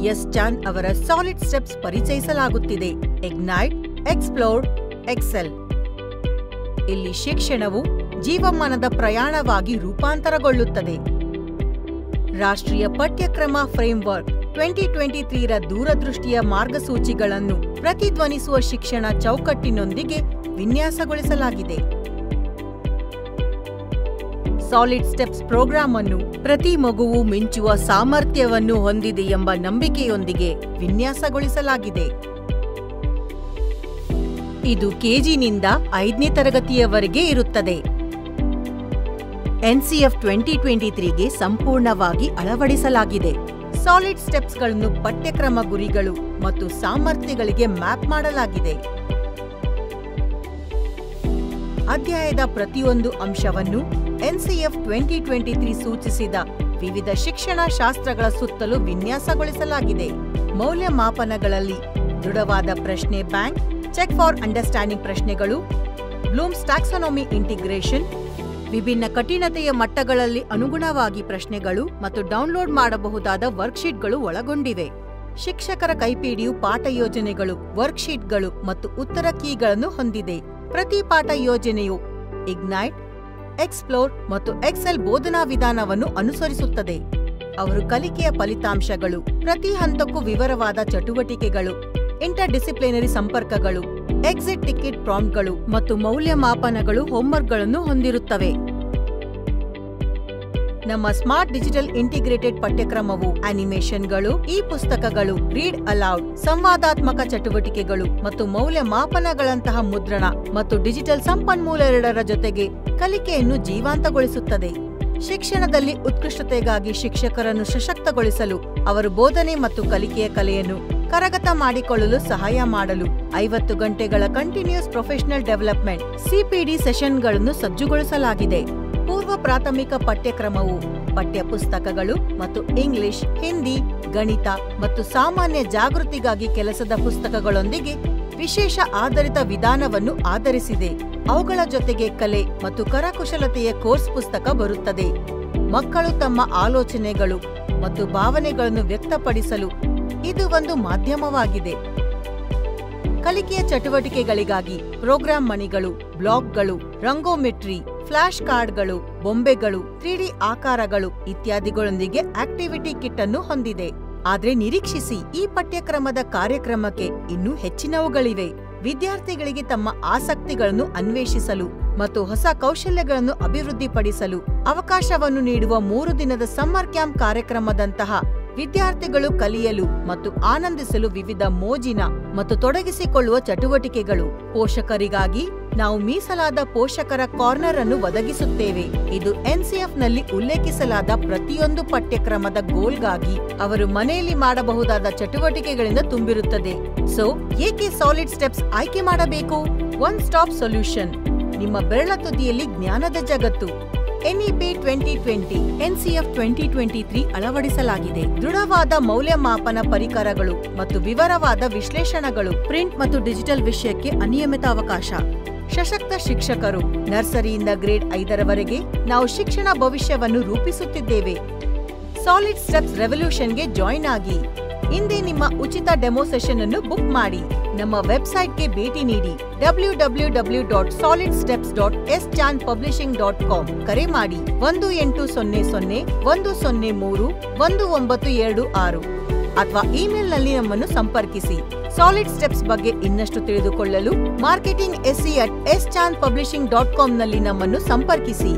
S Chand ಅವರ solid steps ಪರಿಚಯಿಸಲಾಗುತ್ತಿದೆ. Ignite, explore, excel. ಇಲ್ಲಿ ಶಿಕ್ಷಣವು ಜೀವಮಾನದ ಪ್ರಯಾಣವಾಗಿ ರೂಪಾಂತರಗೊಳ್ಳುತ್ತದೆ. ರಾಷ್ಟ್ರೀಯ ಪಠ್ಯಕ್ರಮ ಫ್ರೇಮ್ವರ್ಕ್ 2023 ರ ದೂರದೃಷ್ಟಿಯ ಮಾರ್ಗಸೂಚಿಗಳನ್ನು ಪ್ರತಿಧ್ವನಿಸುವ ಶಿಕ್ಷಣ ಚೌಕಟ್ಟಿನೊಂದಿಗೆ ವಿನ್ಯಾಸಗೊಳಿಸಲಾಗಿದೆ. ಸಾಲಿಡ್ ಸ್ಟೆಪ್ಸ್ ಪ್ರೋಗ್ರಾಂ ಅನ್ನು ಪ್ರತಿ ಮಗುವು ಮಿಂಚುವ ಸಾಮರ್ಥ್ಯವನ್ನು ಹೊಂದಿದೆ ಎಂಬ ನಂಬಿಕೆಯೊಂದಿಗೆ ವಿನ್ಯಾಸಗೊಳಿಸಲಾಗಿದೆ. ಇದು ಕೆಜಿನಿಂದ 5ನೇ ತರಗತಿಯವರೆಗೆ ಇರುತ್ತದೆ. ಎನ್ಸಿಎಫ್ 2023ಗೆ ಸಂಪೂರ್ಣವಾಗಿ ಅಳವಡಿಸಲಾಗಿದೆ. ಸಾಲಿಡ್ ಸ್ಟೆಪ್ಸ್ಗಳನ್ನು ಪಠ್ಯಕ್ರಮ ಗುರಿಗಳು ಮತ್ತು ಸಾಮರ್ಥ್ಯಗಳಿಗೆ ಮ್ಯಾಪ್ ಮಾಡಲಾಗಿದೆ. ಅಧ್ಯಾಯದ ಪ್ರತಿಯೊಂದು ಅಂಶವನ್ನು ಎನ್ಸಿಎಫ್ 2023 ಸೂಚಿಸಿದ ವಿವಿಧ ಶಿಕ್ಷಣ ಶಾಸ್ತ್ರಗಳ ಸುತ್ತಲೂ ವಿನ್ಯಾಸಗೊಳಿಸಲಾಗಿದೆ. ಮೌಲ್ಯಮಾಪನಗಳಲ್ಲಿ ದೃಢವಾದ ಪ್ರಶ್ನೆ ಬ್ಯಾಂಕ್, ಚೆಕ್ ಫಾರ್ ಅಂಡರ್ಸ್ಟ್ಯಾಂಡಿಂಗ್ ಪ್ರಶ್ನೆಗಳು, ಬ್ಲೂಮ್ಸ್ ಟ್ಯಾಕ್ಸಾನಮಿ ಇಂಟಿಗ್ರೇಷನ್, ವಿಭಿನ್ನ ಕಠಿಣತೆಯ ಮಟ್ಟಗಳಲ್ಲಿ ಅನುಗುಣವಾಗಿ ಪ್ರಶ್ನೆಗಳು ಮತ್ತು ಡೌನ್ಲೋಡ್ ಮಾಡಬಹುದಾದ ವರ್ಕ್ಶೀಟ್ಗಳು ಒಳಗೊಂಡಿವೆ. ಶಿಕ್ಷಕರ ಕೈಪಿಡಿಯು ಪಾಠ ಯೋಜನೆಗಳು, ವರ್ಕ್ಶೀಟ್ಗಳು ಮತ್ತು ಉತ್ತರ ಕೀಗಳನ್ನು ಹೊಂದಿದೆ. ಪ್ರತಿ ಪಾಠ ಯೋಜನೆಯು ಇಗ್ನೈಟ್, ಎಕ್ಸ್ಪ್ಲೋರ್ ಮತ್ತು ಎಕ್ಸೆಲ್ ಬೋಧನಾ ವಿಧಾನವನ್ನು ಅನುಸರಿಸುತ್ತದೆ. ಅವರು ಕಲಿಕೆಯ ಫಲಿತಾಂಶಗಳು, ಪ್ರತಿ ಹಂತಕ್ಕೂ ವಿವರವಾದ ಚಟುವಟಿಕೆಗಳು, ಇಂಟರ್ ಡಿಸಿಪ್ಲಿನರಿ ಸಂಪರ್ಕಗಳು, ಎಕ್ಸಿಟ್ ಟಿಕೆಟ್ ಪ್ರಾಂಪ್ಟ್ಗಳು ಮತ್ತು ಮೌಲ್ಯಮಾಪನಗಳು ಹೋಂವರ್ಕ್ಗಳನ್ನು ಹೊಂದಿರುತ್ತವೆ. ನಮ್ಮ ಸ್ಮಾರ್ಟ್ ಡಿಜಿಟಲ್ ಇಂಟಿಗ್ರೇಟೆಡ್ ಪಠ್ಯಕ್ರಮವು ಅನಿಮೇಷನ್ಗಳು, ಇ ಪುಸ್ತಕಗಳು, ರೀಡ್ ಅಲೌಡ್, ಸಂವಾದಾತ್ಮಕ ಚಟುವಟಿಕೆಗಳು ಮತ್ತು ಮೌಲ್ಯಮಾಪನಗಳಂತಹ ಮುದ್ರಣ ಮತ್ತು ಡಿಜಿಟಲ್ ಸಂಪನ್ಮೂಲರೆಡರ ಜೊತೆಗೆ ಕಲಿಕೆಯನ್ನು ಜೀವಂತಗೊಳಿಸುತ್ತದೆ. ಶಿಕ್ಷಣದಲ್ಲಿ ಉತ್ಕೃಷ್ಟತೆಗಾಗಿ ಶಿಕ್ಷಕರನ್ನು ಸಶಕ್ತಗೊಳಿಸಲು, ಅವರು ಬೋಧನೆ ಮತ್ತು ಕಲಿಕೆಯ ಕಲೆಯನ್ನು ಕರಗತ ಮಾಡಿಕೊಳ್ಳಲು ಸಹಾಯ ಮಾಡಲು 50 ಗಂಟೆಗಳ ಕಂಟಿನ್ಯೂಸ್ ಪ್ರೊಫೆಷನಲ್ ಡೆವಲಪ್ಮೆಂಟ್ ಸಿಪಿಡಿ ಸೆಷನ್ಗಳನ್ನು ಸಜ್ಜುಗೊಳಿಸಲಾಗಿದೆ. ಪೂರ್ವ ಪ್ರಾಥಮಿಕ ಪಠ್ಯಕ್ರಮವು ಪಠ್ಯಪುಸ್ತಕಗಳು ಮತ್ತು ಇಂಗ್ಲಿಷ್, ಹಿಂದಿ, ಗಣಿತ ಮತ್ತು ಸಾಮಾನ್ಯ ಜಾಗೃತಿಗಾಗಿ ಕೆಲಸದ ಪುಸ್ತಕಗಳೊಂದಿಗೆ ವಿಶೇಷ ಆಧಾರಿತ ವಿಧಾನವನ್ನು ಆಧರಿಸಿದೆ. ಅವುಗಳ ಜೊತೆಗೆ ಕಲೆ ಮತ್ತು ಕರಕುಶಲತೆಯ ಕೋರ್ಸ್ ಪುಸ್ತಕ ಬರುತ್ತದೆ. ಮಕ್ಕಳು ತಮ್ಮ ಆಲೋಚನೆಗಳು ಮತ್ತು ಭಾವನೆಗಳನ್ನು ವ್ಯಕ್ತಪಡಿಸಲು ಇದು ಒಂದು ಮಾಧ್ಯಮವಾಗಿದೆ. ಕಲಿಕೆಯ ಚಟುವಟಿಕೆಗಳಿಗಾಗಿ ಪ್ರೋಗ್ರಾಂ ಮಣಿಗಳು, ಬ್ಲಾಕ್ಗಳು, ರಂಗೋಮೆಟ್ರಿ, ಫ್ಲಾಶ್ ಕಾರ್ಡ್ಗಳು, ಬೊಂಬೆಗಳು, 3D ಆಕಾರಗಳು ಇತ್ಯಾದಿಗಳೊಂದಿಗೆ ಆಕ್ಟಿವಿಟಿ ಕಿಟ್ ಅನ್ನು ಹೊಂದಿದೆ. ಆದ್ರೆ ನಿರೀಕ್ಷಿಸಿ, ಈ ಪಠ್ಯಕ್ರಮದ ಕಾರ್ಯಕ್ರಮಕ್ಕೆ ಇನ್ನೂ ಹೆಚ್ಚಿನವುಗಳಿವೆ. ವಿದ್ಯಾರ್ಥಿಗಳಿಗೆ ತಮ್ಮ ಆಸಕ್ತಿಗಳನ್ನು ಅನ್ವೇಷಿಸಲು ಮತ್ತು ಹೊಸ ಕೌಶಲ್ಯಗಳನ್ನು ಅಭಿವೃದ್ಧಿಪಡಿಸಲು ಅವಕಾಶವನ್ನು ನೀಡುವ 3 ದಿನದ ಸಮ್ಮರ್ ಕ್ಯಾಂಪ್ ಕಾರ್ಯಕ್ರಮದಂತಹ ವಿದ್ಯಾರ್ಥಿಗಳು ಕಲಿಯಲು ಮತ್ತು ಆನಂದಿಸಲು ವಿವಿಧ ಮೋಜಿನ ಮತ್ತು ತೊಡಗಿಸಿಕೊಳ್ಳುವ ಚಟುವಟಿಕೆಗಳು. ಪೋಷಕರಿಗಾಗಿ ನಾವು ಮೀಸಲಾದ ಪೋಷಕರ ಕಾರ್ನರ್ ಅನ್ನು ಒದಗಿಸುತ್ತೇವೆ. ಇದು ಎನ್ಸಿಎಫ್ನಲ್ಲಿ ಉಲ್ಲೇಖಿಸಲಾದ ಪ್ರತಿಯೊಂದು ಪಠ್ಯಕ್ರಮದ ಗೋಲ್ಗಾಗಿ ಅವರು ಮನೆಯಲ್ಲಿ ಮಾಡಬಹುದಾದ ಚಟುವಟಿಕೆಗಳಿಂದ ತುಂಬಿರುತ್ತದೆ. ಸೊ ಏಕೆ ಸಾಲಿಡ್ ಸ್ಟೆಪ್ಸ್ ಆಯ್ಕೆ ಮಾಡಬೇಕು? One stop solution. ನಿಮ್ಮ ಬೆರಳ ತುದಿಯಲ್ಲಿ ಜ್ಞಾನದ ಜಗತ್ತು. ಎನ್ಇಪಿ 2020 ಎನ್ಸಿಎಫ್ 2023 ಅಳವಡಿಸಲಾಗಿದೆ. ದೃಢವಾದ ಮೌಲ್ಯಮಾಪನ ಪರಿಕರಗಳು ಮತ್ತು ವಿವರವಾದ ವಿಶ್ಲೇಷಣೆಗಳು. ಪ್ರಿಂಟ್ ಮತ್ತು ಡಿಜಿಟಲ್ ವಿಷಯಕ್ಕೆ ಅನಿಯಮಿತ ಅವಕಾಶ. ಸಶಕ್ತ ಶಿಕ್ಷಕರು. ನರ್ಸರಿಯಿಂದ ಗ್ರೇಡ್ 5ರವರೆಗೆ ನಾವು ಶಿಕ್ಷಣ ಭವಿಷ್ಯವನ್ನು ರೂಪಿಸುತ್ತಿದ್ದೇವೆ. ಸಾಲಿಡ್ ಸ್ಟೆಪ್ಸ್ ರೆವಲ್ಯೂಷನ್ಗೆ ಜಾಯಿನ್ ಆಗಿ. ಹಿಂದೆ ನಿಮ್ಮ ಉಚಿತ ಡೆಮೋ ಸೆಷನ್ ಅನ್ನು ಬುಕ್ ಮಾಡಿ. ನಮ್ಮ ವೆಬ್ಸೈಟ್ಗೆ ಭೇಟಿ ನೀಡಿ www.solidsteps.schanpublishing.com. ಕರೆ ಮಾಡಿ 1800-103-1926 ಅಥವಾ ಇಮೇಲ್ನಲ್ಲಿ ನಮ್ಮನ್ನು ಸಂಪರ್ಕಿಸಿ. ಸಾಲಿಡ್ ಸ್ಟೆಪ್ಸ್ ಬಗ್ಗೆ ಇನ್ನಷ್ಟು ತಿಳಿದುಕೊಳ್ಳಲು marketing@schanpublishing.com ನಲ್ಲಿ ನಮ್ಮನ್ನು ಸಂಪರ್ಕಿಸಿ.